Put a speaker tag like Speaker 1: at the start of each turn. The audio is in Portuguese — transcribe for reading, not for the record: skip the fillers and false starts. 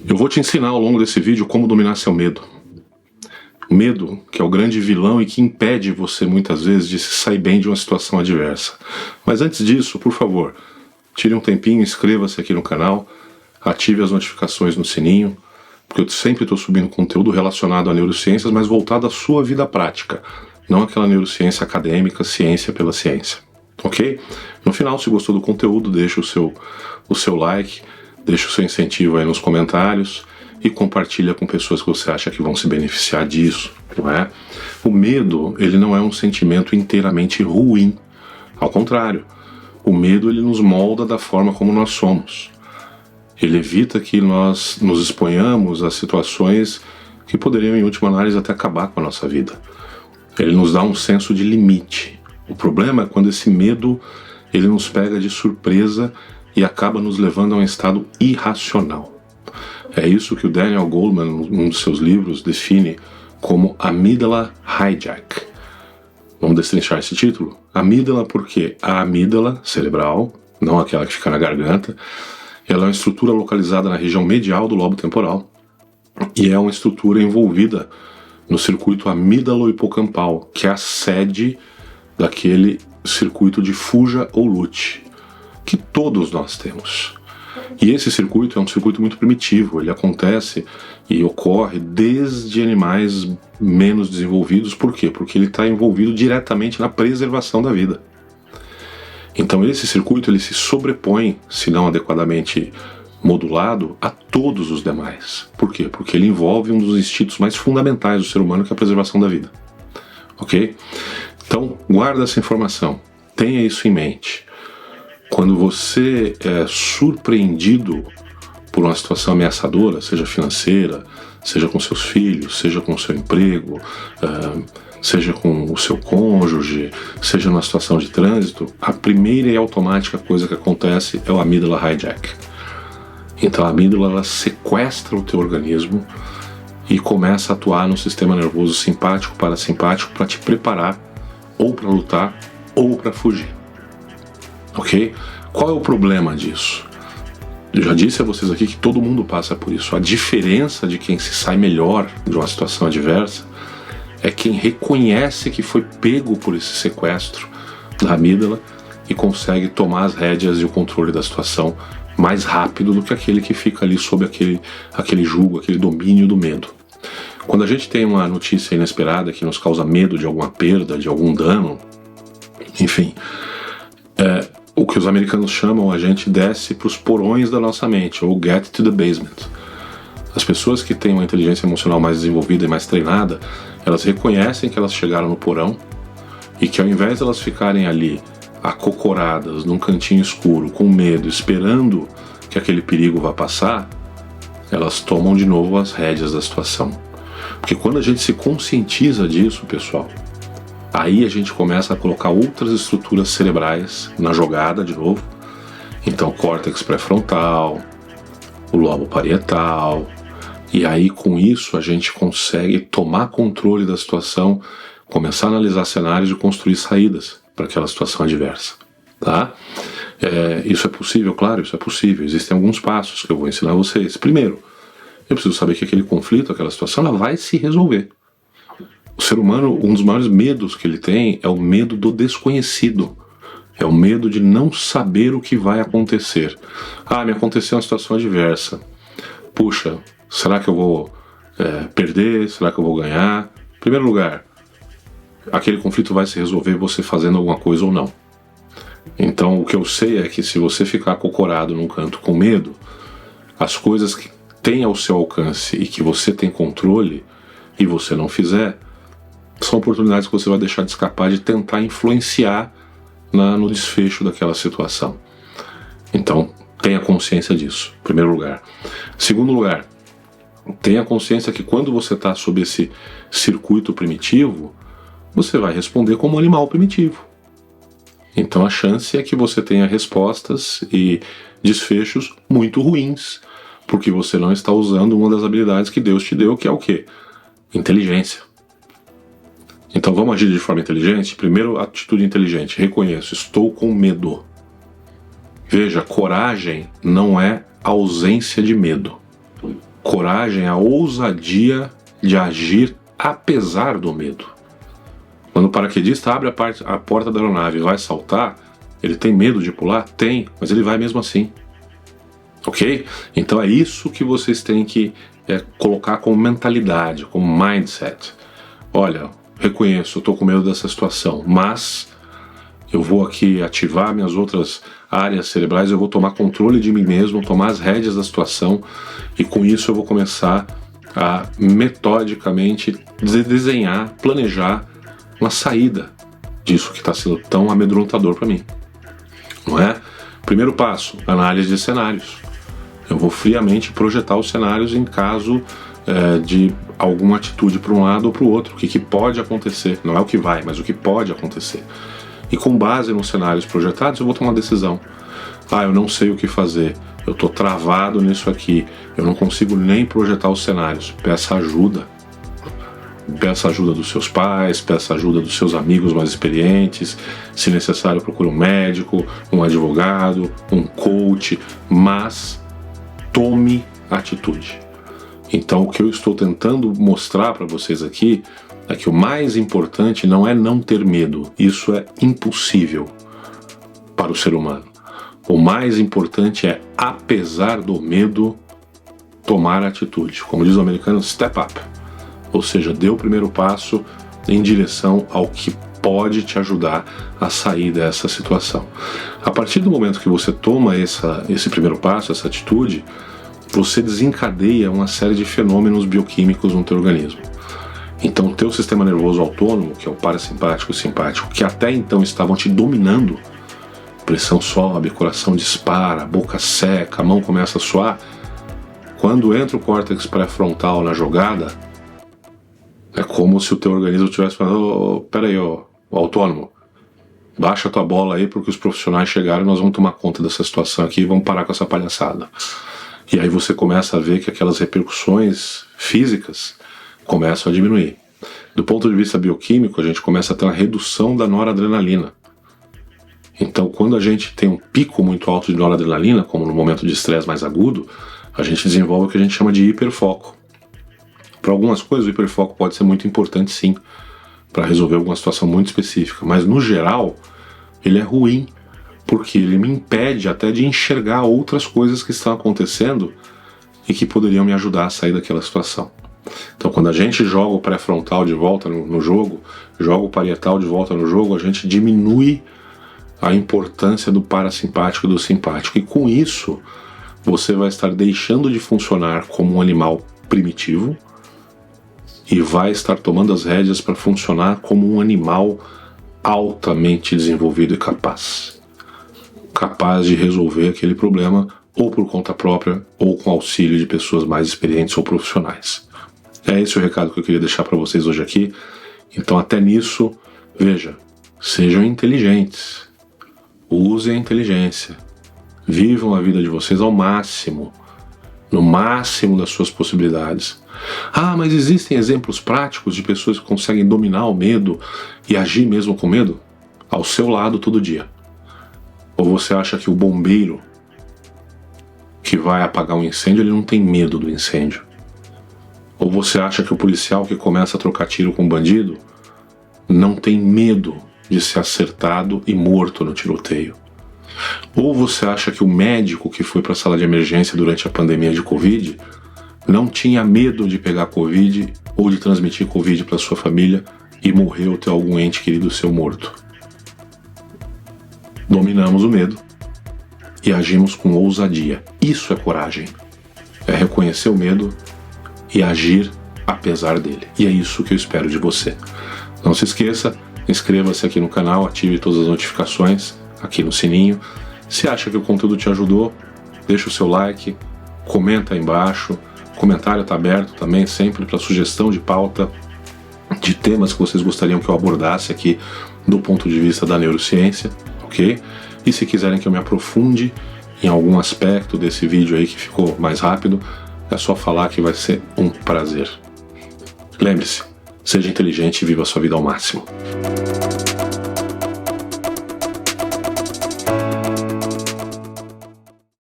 Speaker 1: Eu vou te ensinar ao longo desse vídeo como dominar seu medo. O medo, que é o grande vilão e que impede você muitas vezes de se sair bem de uma situação adversa. Mas antes disso, por favor, tire um tempinho, inscreva-se aqui no canal, ative as notificações no sininho, porque eu sempre estou subindo conteúdo relacionado a neurociências, mas voltado à sua vida prática, não aquela neurociência acadêmica, ciência pela ciência. Ok? No final, se gostou do conteúdo, deixa o seu like, deixa o seu incentivo aí nos comentários e compartilha com pessoas que você acha que vão se beneficiar disso, não é? O medo, ele não é um sentimento inteiramente ruim. Ao contrário, o medo ele nos molda da forma como nós somos. Ele evita que nós nos exponhamos a situações que poderiam, em última análise, até acabar com a nossa vida. Ele nos dá um senso de limite. O problema é quando esse medo ele nos pega de surpresa e acaba nos levando a um estado irracional. É isso que o Daniel Goleman, num dos seus livros, define como amígdala hijack. Vamos destrinchar esse título? Amígdala porque a amígdala cerebral, não aquela que fica na garganta, ela é uma estrutura localizada na região medial do lobo temporal e é uma estrutura envolvida no circuito amígdalo-hipocampal, que é a sede daquele circuito de fuja ou lute, que todos nós temos. E esse circuito é um circuito muito primitivo, ele acontece e ocorre desde animais menos desenvolvidos. Por quê? Porque ele está envolvido diretamente na preservação da vida. Então esse circuito ele se sobrepõe, se não adequadamente modulado, a todos os demais. Por quê? Porque ele envolve um dos instintos mais fundamentais do ser humano, que é a preservação da vida. Ok? Então guarda essa informação, tenha isso em mente. Quando você é surpreendido por uma situação ameaçadora, seja financeira, seja com seus filhos, seja com o seu emprego, seja com o seu cônjuge, seja numa situação de trânsito, a primeira e automática coisa que acontece é o amígdala hijack. Então a amígdala ela sequestra o teu organismo e começa a atuar no sistema nervoso simpático, parasimpático, para te preparar ou para lutar ou para fugir. Ok? Qual é o problema disso? Eu já disse a vocês aqui que todo mundo passa por isso. A diferença de quem se sai melhor de uma situação adversa é quem reconhece que foi pego por esse sequestro da amígdala e consegue tomar as rédeas e o controle da situação mais rápido do que aquele que fica ali sob aquele jugo, aquele domínio do medo. Quando a gente tem uma notícia inesperada que nos causa medo de alguma perda, de algum dano, enfim, o que os americanos chamam, a gente desce para os porões da nossa mente, ou get to the basement. As pessoas que têm uma inteligência emocional mais desenvolvida e mais treinada, elas reconhecem que elas chegaram no porão e que ao invés de elas ficarem ali acocoradas num cantinho escuro, com medo, esperando que aquele perigo vá passar, elas tomam de novo as rédeas da situação. Porque quando a gente se conscientiza disso, pessoal, aí a gente começa a colocar outras estruturas cerebrais na jogada de novo. Então, córtex pré-frontal, o lobo parietal. E aí, com isso, a gente consegue tomar controle da situação, começar a analisar cenários e construir saídas para aquela situação adversa. Tá? Isso é possível? Claro, isso é possível. Existem alguns passos que eu vou ensinar a vocês. Primeiro, eu preciso saber que aquele conflito, aquela situação, ela vai se resolver. O ser humano, um dos maiores medos que ele tem é o medo do desconhecido. É o medo de não saber o que vai acontecer. Me aconteceu uma situação adversa. Puxa, será que eu vou perder? Será que eu vou ganhar? Em primeiro lugar, aquele conflito vai se resolver você fazendo alguma coisa ou não. Então o que eu sei é que se você ficar acocorado num canto com medo, as coisas que tem ao seu alcance e que você tem controle e você não fizer, são oportunidades que você vai deixar de escapar de tentar influenciar no desfecho daquela situação. Então, tenha consciência disso, em primeiro lugar. Segundo lugar, tenha consciência que quando você está sob esse circuito primitivo, você vai responder como um animal primitivo. Então a chance é que você tenha respostas e desfechos muito ruins, porque você não está usando uma das habilidades que Deus te deu, que é o quê? Inteligência. Então vamos agir de forma inteligente? Primeiro, atitude inteligente. Reconheço, estou com medo. Veja, coragem não é ausência de medo. Coragem é a ousadia de agir apesar do medo. Quando o paraquedista abre a porta da aeronave e vai saltar, ele tem medo de pular? Tem, mas ele vai mesmo assim. Ok? Então é isso que vocês têm que colocar como mentalidade, como mindset. Olha, reconheço, eu estou com medo dessa situação, mas eu vou aqui ativar minhas outras áreas cerebrais, eu vou tomar controle de mim mesmo, tomar as rédeas da situação, e com isso eu vou começar a metodicamente desenhar, planejar uma saída disso que está sendo tão amedrontador para mim. Não é? Primeiro passo, análise de cenários. Eu vou friamente projetar os cenários em caso de alguma atitude para um lado ou para o outro. O que pode acontecer, não é o que vai, mas o que pode acontecer. E com base nos cenários projetados eu vou tomar uma decisão. Eu não sei o que fazer, eu estou travado nisso aqui, eu não consigo nem projetar os cenários. Peça ajuda. Peça ajuda dos seus pais, peça ajuda dos seus amigos mais experientes. Se necessário, procure um médico, um advogado, um coach, mas tome atitude. Então o que eu estou tentando mostrar para vocês aqui é que o mais importante não é não ter medo. Isso é impossível para o ser humano. O mais importante é, apesar do medo, tomar atitude. Como diz o americano, step up. Ou seja, dê o primeiro passo em direção ao que pode te ajudar a sair dessa situação. A partir do momento que você toma esse primeiro passo, essa atitude, você desencadeia uma série de fenômenos bioquímicos no teu organismo. Então o teu sistema nervoso autônomo, que é o parasimpático e o simpático, que até então estavam te dominando, pressão sobe, coração dispara, a boca seca, a mão começa a suar. Quando entra o córtex pré-frontal na jogada, é como se o teu organismo estivesse falando: peraí, autônomo, baixa a tua bola aí porque os profissionais chegaram e nós vamos tomar conta dessa situação aqui e vamos parar com essa palhaçada. E aí você começa a ver que aquelas repercussões físicas começam a diminuir. Do ponto de vista bioquímico, a gente começa a ter uma redução da noradrenalina. Então, quando a gente tem um pico muito alto de noradrenalina, como no momento de estresse mais agudo, a gente desenvolve o que a gente chama de hiperfoco. Para algumas coisas, o hiperfoco pode ser muito importante, sim, para resolver alguma situação muito específica, mas no geral, ele é ruim, porque ele me impede até de enxergar outras coisas que estão acontecendo e que poderiam me ajudar a sair daquela situação. Então, quando a gente joga o pré-frontal de volta no jogo, joga o parietal de volta no jogo, a gente diminui a importância do parasimpático e do simpático. E com isso, você vai estar deixando de funcionar como um animal primitivo e vai estar tomando as rédeas para funcionar como um animal altamente desenvolvido e capaz de resolver aquele problema ou por conta própria ou com auxílio de pessoas mais experientes ou profissionais. É esse o recado que eu queria deixar para vocês hoje aqui. Então, até nisso, veja, sejam inteligentes, usem a inteligência, vivam a vida de vocês ao máximo, no máximo das suas possibilidades. Mas existem exemplos práticos de pessoas que conseguem dominar o medo e agir mesmo com medo ao seu lado todo dia. Ou você acha que o bombeiro que vai apagar um incêndio, ele não tem medo do incêndio? Ou você acha que o policial que começa a trocar tiro com um bandido não tem medo de ser acertado e morto no tiroteio? Ou você acha que o médico que foi para a sala de emergência durante a pandemia de Covid não tinha medo de pegar Covid ou de transmitir Covid para sua família e morrer ou ter algum ente querido seu morto? Dominamos o medo e agimos com ousadia. Isso é coragem. É reconhecer o medo e agir apesar dele. E é isso que eu espero de você. Não se esqueça, inscreva-se aqui no canal, ative todas as notificações aqui no sininho. Se acha que o conteúdo te ajudou, deixa o seu like, comenta aí embaixo. O comentário está aberto também sempre para sugestão de pauta, de temas que vocês gostariam que eu abordasse aqui do ponto de vista da neurociência, ok? E se quiserem que eu me aprofunde em algum aspecto desse vídeo aí que ficou mais rápido, é só falar que vai ser um prazer. Lembre-se, seja inteligente e viva a sua vida ao máximo.